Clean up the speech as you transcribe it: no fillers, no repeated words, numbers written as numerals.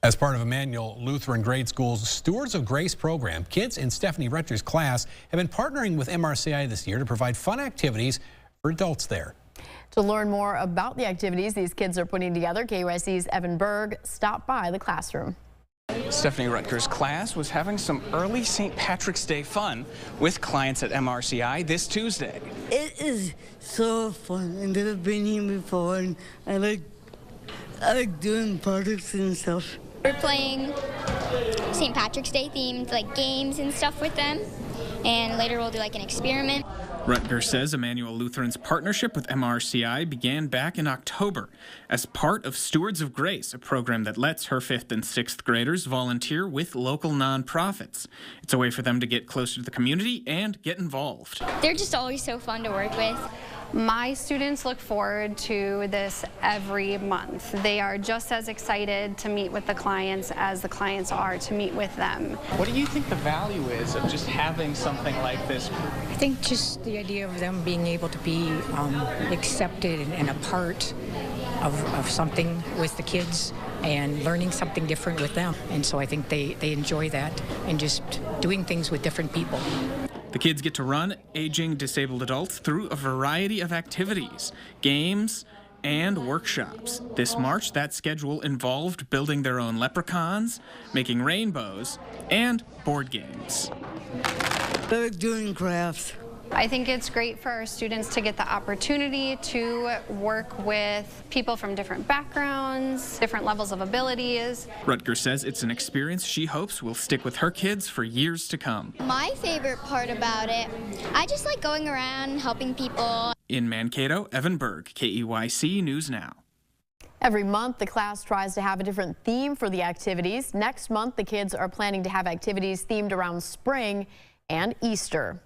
As part of Immanuel Lutheran Grade School's Stewards of Grace program, kids in Stephanie Roettger's class have been partnering with MRCI this year to provide fun activities for adults there. To learn more about the activities these kids are putting together, KUIC's Evan Berg stopped by the classroom. Stephanie Roettger's class was having some early St. Patrick's Day fun with clients at MRCI this Tuesday. It is so fun, and I've been here before, and I like doing projects and stuff. We're playing St. Patrick's Day themed games and stuff with them, and later we'll do an experiment. Roettger says Immanuel Lutheran's partnership with MRCI began back in October as part of Stewards of Grace, a program that lets her 5th and 6th graders volunteer with local nonprofits. It's a way for them to get closer to the community and get involved. They're just always so fun to work with. My students look forward to this every month. They are just as excited to meet with the clients as the clients are to meet with them. What do you think the value is of just having something like this? I think just the idea of them being able to be accepted and a part of something with the kids and learning something different with them. And so I think they enjoy that and just doing things with different people. The kids get to run aging disabled adults through a variety of activities, games, and workshops. This March, that schedule involved building their own leprechauns, making rainbows, and board games. I like doing crafts. I think it's great for our students to get the opportunity to work with people from different backgrounds, different levels of abilities. Roettger says it's an experience she hopes will stick with her kids for years to come. My favorite part about it, I just like going around and helping people. In Mankato, Evan Berg, KUIC News Now. Every month, the class tries to have a different theme for the activities. Next month, the kids are planning to have activities themed around spring and Easter.